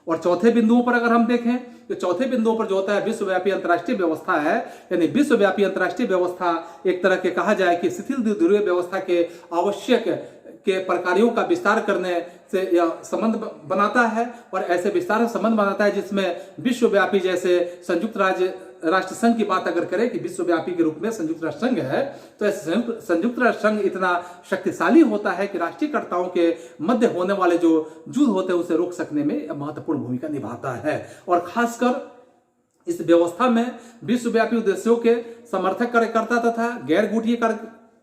और चौथे बिंदुओं पर अगर हम देखें तो चौथे बिंदुओं पर जो होता है विश्वव्यापी अंतर्राष्ट्रीय व्यवस्था है, यानी विश्वव्यापी अंतर्राष्ट्रीय व्यवस्था एक तरह के कहा जाए कि शिथिल ध्रुवीय व्यवस्था के आवश्यक के प्रकारों का विस्तार करने से यह संबंध बनाता है। और ऐसे विस्तार संबंध बनाता है जिसमें विश्वव्यापी जैसे संयुक्त राष्ट्र संघ की बात अगर करें कि विश्वव्यापी के रूप में संयुक्त राष्ट्र संघ है, तो संयुक्त राष्ट्र संघ इतना शक्तिशाली होता है कि राष्ट्रीयकर्ताओं के मध्य होने वाले जो युद्ध होते हैं उसे रोक सकने में महत्वपूर्ण भूमिका निभाता है। और खासकर इस व्यवस्था में विश्वव्यापी उद्देश्यों के समर्थक कार्यकर्ता तथा गैर गुटीय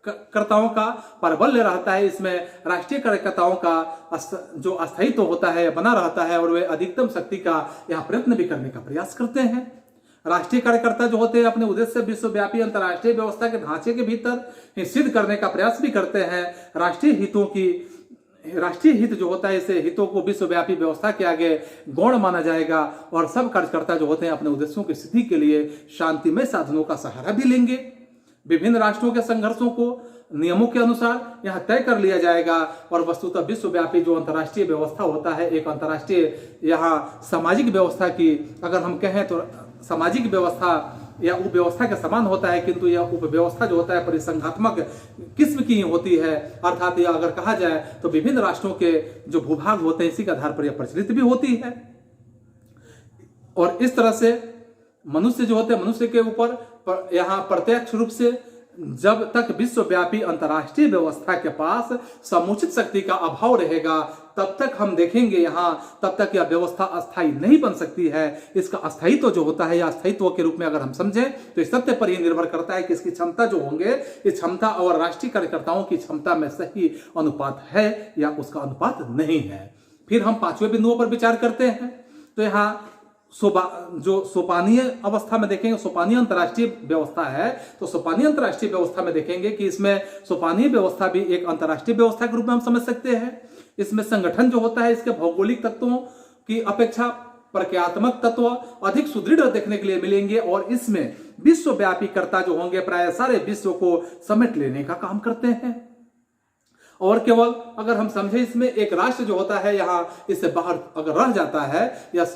कर्ताओं का प्राबल्य रहता है। इसमें राष्ट्रीय कार्यकर्ताओं का जो अस्थायित्व होता है बना रहता है और वे अधिकतम शक्ति का यहाँ प्रयत्न भी करने का प्रयास करते हैं। राष्ट्रीय कार्यकर्ता जो होते हैं अपने उद्देश्य विश्वव्यापी अंतर्राष्ट्रीय व्यवस्था के ढांचे के भीतर सिद्ध करने का प्रयास भी करते हैं। राष्ट्रीय हित जो होता है, इसे हितों को विश्वव्यापी व्यवस्था के आगे गौण माना जाएगा। और सब कार्यकर्ता जो होते हैं अपने उद्देश्यों की सिद्धि के लिए शांतिमय साधनों का सहारा भी लेंगे। विभिन्न राष्ट्रों के संघर्षों को नियमों के अनुसार यह तय कर लिया जाएगा। और वस्तुतः विश्वव्यापी जो अंतर्राष्ट्रीय व्यवस्था होता है, एक अंतर्राष्ट्रीय यहाँ सामाजिक व्यवस्था की अगर हम कहें तो सामाजिक व्यवस्था या उपव्यवस्था के समान होता है, किंतु यह उपव्यवस्था जो होता है परिसंघात्मक किस्म की होती है। अर्थात यह अगर कहा जाए तो विभिन्न राष्ट्रों के जो भूभाग होते हैं इसी के आधार पर यह प्रचलित भी होती है। और इस तरह से मनुष्य जो होते हैं, मनुष्य के ऊपर यहाँ प्रत्यक्ष रूप से जब तक विश्वव्यापी अंतर्राष्ट्रीय व्यवस्था के पास समुचित शक्ति का अभाव रहेगा तब तक हम देखेंगे यहाँ तब तक यह व्यवस्था अस्थायी नहीं बन सकती है। इसका अस्थायित्व जो होता है या अस्थायित्व के रूप में अगर हम समझें तो इस तथ्य पर ही निर्भर करता है कि इसकी क्षमता जो होंगे, इस क्षमता और राष्ट्रीय कार्यकर्ताओं की क्षमता में सही अनुपात है या उसका अनुपात नहीं है। फिर हम 5वें बिंदुओं पर विचार करते हैं तो यहाँ जो सोपानीय अवस्था में देखेंगे, सोपानीय अंतर्राष्ट्रीय व्यवस्था है, तो सोपानीय अंतर्राष्ट्रीय व्यवस्था में देखेंगे कि इसमें सोपानीय व्यवस्था भी एक अंतर्राष्ट्रीय व्यवस्था के रूप में हम समझ सकते हैं। इसमें संगठन जो होता है इसके भौगोलिक तत्वों की अपेक्षा प्रक्रियात्मक तत्व अधिक सुदृढ़ देखने के लिए मिलेंगे और इसमें विश्वव्यापी कर्ता जो होंगे प्राय सारे विश्व को समेट लेने का काम करते हैं। और केवल अगर हम समझे इसमें एक राष्ट्र जो होता है यहाँ इससे बाहर अगर रह जाता है या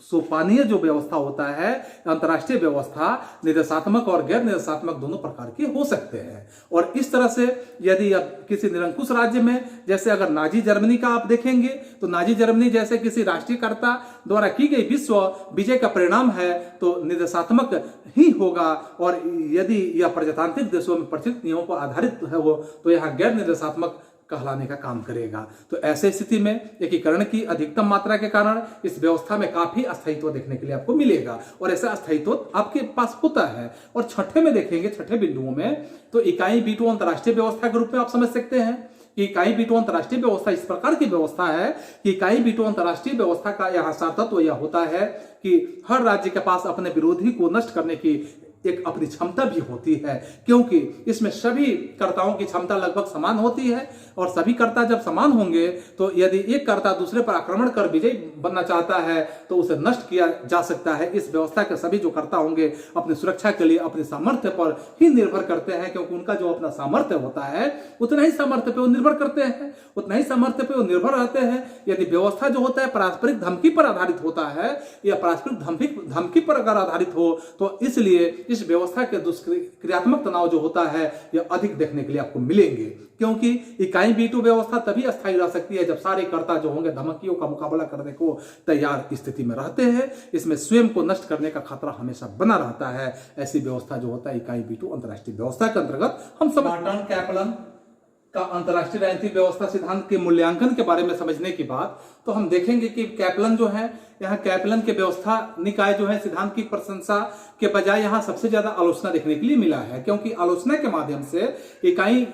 सोपानीय जो व्यवस्था होता है अंतर्राष्ट्रीय व्यवस्था निर्देशात्मक और गैर निर्देशात्मक दोनों प्रकार के हो सकते हैं। और इस तरह से यदि अब किसी निरंकुश राज्य में जैसे अगर नाजी जर्मनी का आप देखेंगे तो नाजी जर्मनी जैसे किसी राष्ट्रीयकर्ता द्वारा की गई विश्व विजय का परिणाम है तो निर्देशात्मक ही होगा। और यदि यह प्रजातांत्रिक देशों में प्रचलित नियमों पर आधारित है वो तो यहाँ गैर निर्देशात्मक कहलाने का काम करेगा। तो ऐसे स्थिति में एकीकरण की अधिकतम मात्रा के कारण इस व्यवस्था में काफी अस्थायित्व देखने के लिए आपको मिलेगा, और ऐसा अस्थायित्व आपके पास होता है। और छठे में देखेंगे, छठे बिंदुओं में, तो इकाई B2 अंतर्राष्ट्रीय व्यवस्था के रूप में आप समझ सकते हैं कि इकाई B2 अंतर्राष्ट्रीय व्यवस्था इस प्रकार की व्यवस्था है कि इकाई B2 अंतर्राष्ट्रीय व्यवस्था का यहाँ सार्थत्व यह होता है कि हर राज्य के पास अपने विरोधी को नष्ट करने की एक अपनी क्षमता भी होती है, क्योंकि इसमें सभी कर्ताओं की क्षमता लगभग समान होती है। और सभी कर्ता जब समान होंगे तो यदि एक कर्ता दूसरे पर आक्रमण कर विजयी बनना चाहता है तो उसे नष्ट किया जा सकता है। इस व्यवस्था के सभी जो कर्ता होंगे अपनी सुरक्षा के लिए अपने सामर्थ्य पर ही निर्भर करते हैं, क्योंकि उनका जो अपना सामर्थ्य होता है उतना ही सामर्थ्य पे वो निर्भर करते हैं, उतना ही सामर्थ्य पे वो निर्भर रहते हैं। यदि व्यवस्था जो होता है पारस्परिक धमकी पर आधारित होता है या पारस्परिक धमकी पर अगर आधारित हो तो इसलिए इस व्यवस्था के दुष्क्रियात्मक तनाव जो होता है यह अधिक देखने के लिए आपको मिलेंगे, क्योंकि इकाई B2 व्यवस्था तभी अस्थायी रह सकती है जब सारे कर्ता जो होंगे धमकियों का मुकाबला करने को तैयार स्थिति में रहते हैं। इसमें स्वयं को नष्ट करने का खतरा हमेशा बना रहता है। ऐसी व्यवस्था जो होता है इकाई B2 अंतर्राष्ट्रीय व्यवस्था के अंतर्गत हम स्पार्टन कैपलन का अंतर्राष्ट्रीय राजनीतिक व्यवस्था सिद्धांत के मूल्यांकन के बारे में समझने की बात, तो हम देखेंगे कि कैपलन जो है, यहाँ कैपलन के व्यवस्था निकाय जो है सिद्धांत की प्रशंसा के बजाय यहाँ सबसे ज्यादा आलोचना देखने के लिए मिला है, क्योंकि आलोचना के माध्यम से इकाई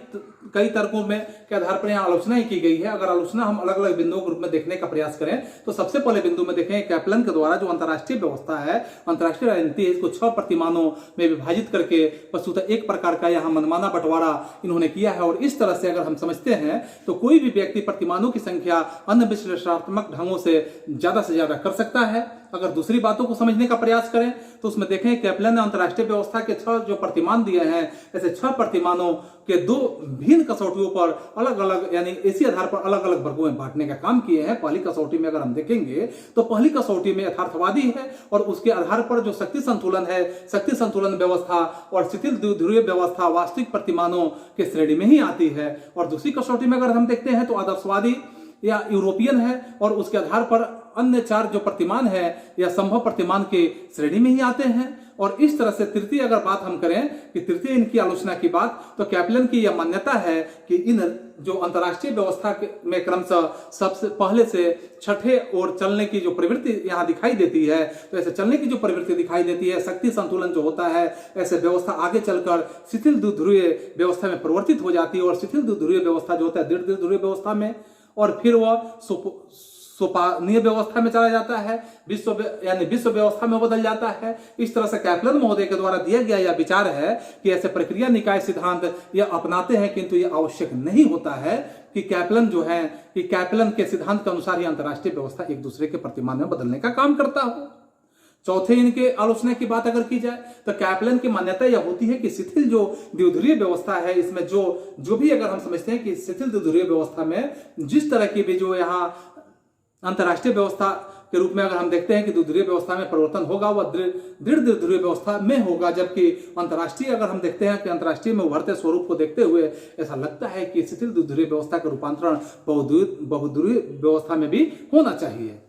कई तर्कों में के आधार पर यहाँ आलोचना ही की गई है। अगर आलोचना हम अलग अलग बिंदुओं के रूप में देखने का प्रयास करें तो सबसे पहले बिंदु में देखें कैपलन के द्वारा जो अंतर्राष्ट्रीय व्यवस्था है, अंतर्राष्ट्रीय राजनीति है, इसको 6 प्रतिमानों में विभाजित करके वस्तुतः एक प्रकार का यहाँ मनमाना बंटवारा इन्होंने किया है। और इस तरह से अगर हम समझते हैं तो कोई भी व्यक्ति प्रतिमानों की संख्या अन्य विश्लेषणात्मक ढंगों से ज्यादा कर सकता है। अगर दूसरी बातों को समझने का प्रयास करें तो उसमें देखें कैपलन ने अंतर्राष्ट्रीय व्यवस्था के 6 जो प्रतिमान दिए हैं, ऐसे 6 प्रतिमानों के 2 भिन्न कसौटियों पर अलग अलग यानी इसी आधार पर अलग अलग वर्गों में बांटने का काम किए हैं। पहली कसौटी में अगर हम देखेंगे तो पहली कसौटी में यथार्थवादी है और उसके आधार पर जो शक्ति संतुलन है, शक्ति संतुलन व्यवस्था और शिथिल द्विध्रुवीय व्यवस्था वास्तविक प्रतिमानों के श्रेणी में ही आती है। और दूसरी कसौटी में अगर हम देखते हैं तो आदर्शवादी या यूरोपियन है और उसके आधार पर अन्य 4 जो प्रतिमान है या संभव प्रतिमान के श्रेणी में ही आते हैं। और इस तरह से तृतीय अगर बात हम करें कि तृतीय इनकी आलोचना की बात, तो कैपलन की यह मान्यता है कि इन जो अंतर्राष्ट्रीय व्यवस्था में क्रमशः सबसे पहले से छठे और चलने की जो प्रवृत्ति यहाँ दिखाई देती है, तो ऐसे चलने की जो प्रवृत्ति दिखाई देती है, शक्ति संतुलन जो होता है, ऐसे व्यवस्था आगे चलकर शिथिल द्विध्रुवीय व्यवस्था में परिवर्तित हो जाती है। और शिथिल द्विध्रुवीय व्यवस्था जो होता है दृढ़ द्विध्रुवीय व्यवस्था में, और फिर वह सोपानीय व्यवस्था में चला जाता है, विश्व व्यवस्था में बदल जाता है। इस तरह से कैपलन महोदय के द्वारा दिया गया यह विचार है कि ऐसे प्रक्रिया निकाय सिद्धांत यह अपनाते हैं, किंतु यह आवश्यक नहीं होता है कि कैपलन जो है कि कैपलन के सिद्धांत के अनुसार ही अंतर्राष्ट्रीय व्यवस्था एक दूसरे के प्रतिमान में बदलने का काम करता हो। चौथे इनके आलोचना की बात अगर की जाए तो कैपलन की मान्यता यह होती है कि शिथिल जो द्विध्रुवीय व्यवस्था है, इसमें जो भी अगर हम समझते हैं कि शिथिल द्विध्रुवीय व्यवस्था में जिस तरह की भी जो यहाँ अंतर्राष्ट्रीय व्यवस्था के रूप में अगर हम देखते हैं कि द्विध्रुवीय व्यवस्था में परिवर्तन होगा वह दृढ़ द्विध्रुवीय व्यवस्था में होगा, जबकि अंतर्राष्ट्रीय अगर हम देखते हैं कि अंतर्राष्ट्रीय में उभरते स्वरूप को देखते हुए ऐसा लगता है कि शिथिल द्विध्रुवीय व्यवस्था का रूपांतरण बहुध्रुवीय व्यवस्था में भी होना चाहिए।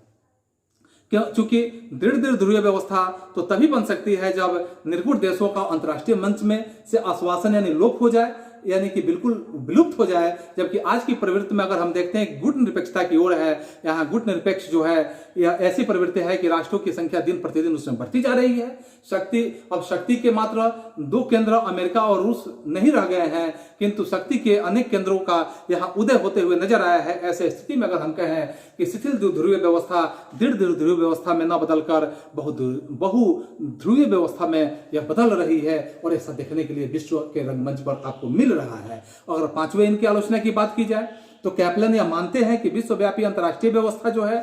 क्योंकि दृढ़ ध्रुवीय व्यवस्था तो तभी बन सकती है जब निर्गुण देशों का अंतर्राष्ट्रीय मंच में से आश्वासन यानी लोप हो जाए, यानी कि बिल्कुल विलुप्त हो जाए। जबकि आज की प्रवृत्ति में अगर हम देखते हैं गुट निरपेक्षता की ओर है, यहाँ गुट निरपेक्ष जो है यह ऐसी प्रवृत्ति है कि राष्ट्रों की संख्या दिन प्रतिदिन उसमें बढ़ती जा रही है। शक्ति के मात्र 2 केंद्र अमेरिका और रूस नहीं रह गए हैं, किंतु शक्ति के अनेक केंद्रों का यहाँ उदय होते हुए नजर आया है। ऐसे स्थिति में अगर हम कहें कि शिथिल ध्रुवीय व्यवस्था दृढ़ ध्रुवीय व्यवस्था में न बदलकर बहुध्रुवीय व्यवस्था में यह बदल रही है, और ऐसा देखने के लिए विश्व के रंगमंच पर आपको मिल रहा है। अगर 5वें इनकी आलोचना की बात की जाए तो कैपलन यह मानते हैं कि विश्वव्यापी अंतर्राष्ट्रीय व्यवस्था जो है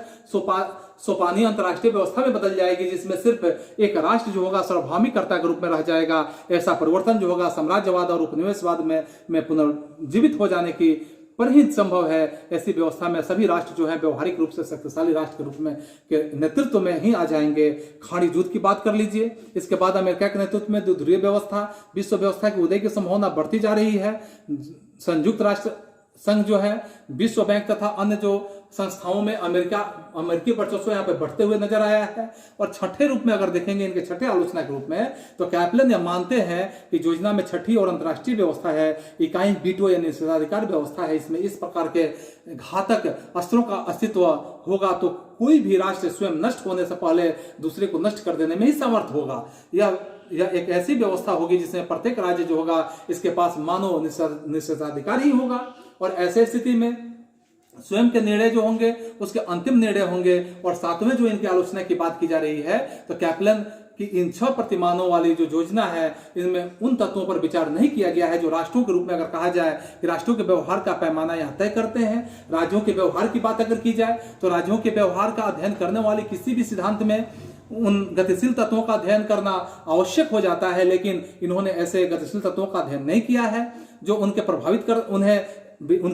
सोपानीय अंतर्राष्ट्रीय व्यवस्था में बदल जाएगी, जिसमें सिर्फ एक राष्ट्र जो होगा सार्वभौमिकता के रूप में रह जाएगा। ऐसा परिवर्तन जो होगा साम्राज्यवाद और उपनिवेशवाद में पुनर्जीवित हो जाने की पर ही संभव है। ऐसी व्यवस्था में सभी राष्ट्र जो है व्यवहारिक रूप से शक्तिशाली राष्ट्र के रूप में के नेतृत्व में ही आ जाएंगे। खाड़ी युद्ध की बात कर लीजिए, इसके बाद अमेरिका के नेतृत्व में द्विध्रुवीय व्यवस्था विश्व व्यवस्था की उदय की संभावना बढ़ती जा रही है। संयुक्त राष्ट्र संघ जो है विश्व बैंक तथा अन्य जो संस्थाओं में अमेरिकी वर्चस्व यहाँ पे बढ़ते हुए नजर आया है। और छठे रूप में अगर देखेंगे, इनके छठे आलोचना के रूप में, तो कैपलन यह मानते हैं कि योजना में छठी और अंतर्राष्ट्रीय व्यवस्था है, इकाई वीटो यानी निषेधाधिकार व्यवस्था है। इसमें इस प्रकार के घातक अस्त्रों का अस्तित्व होगा तो कोई भी राष्ट्र स्वयं नष्ट होने से पहले दूसरे को नष्ट कर देने में ही समर्थ होगा। यह एक ऐसी व्यवस्था होगी जिसमें प्रत्येक राज्य जो होगा इसके पास मानव निषेधाधिकार ही होगा। और ऐसे स्थिति में स्वयं के निर्णय जो होंगे उसके अंतिम निर्णय होंगे। और सातवें जो इनकी आलोचना की बात की जा रही है, तो कैपलन की इन 6 प्रतिमानों वाली जो योजना है इनमें उन तत्वों पर विचार नहीं किया गया है जो राष्ट्रों के रूप में अगर कहा जाए कि राष्ट्रों के व्यवहार का पैमाना यह तय करते हैं। राज्यों के व्यवहार की बात अगर की जाए तो राज्यों के व्यवहार का अध्ययन करने वाले किसी भी सिद्धांत में उन गतिशील तत्वों का अध्ययन करना आवश्यक हो जाता है, लेकिन इन्होंने ऐसे गतिशील तत्वों का अध्ययन नहीं किया है जो उनके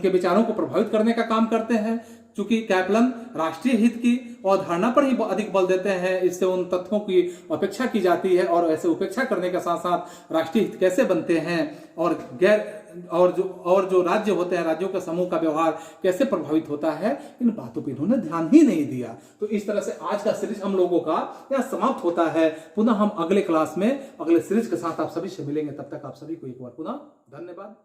विचारों को प्रभावित करने का काम करते हैं। चूंकि कैपलन राष्ट्रीय हित की अवधारणा पर ही अधिक बल देते हैं, इससे उन तत्वों की अपेक्षा की जाती है। और ऐसे उपेक्षा करने के साथ साथ राष्ट्रीय हित कैसे बनते हैं और जो राज्य होते हैं, राज्यों के समूह का व्यवहार कैसे प्रभावित होता है, इन बातों पर इन्होंने ध्यान ही नहीं दिया। तो इस तरह से आज का सीरीज हम लोगों का यह समाप्त होता है। पुनः हम अगले क्लास में अगले सीरीज के साथ आप सभी से मिलेंगे। तब तक आप सभी को एक बार पुनः धन्यवाद।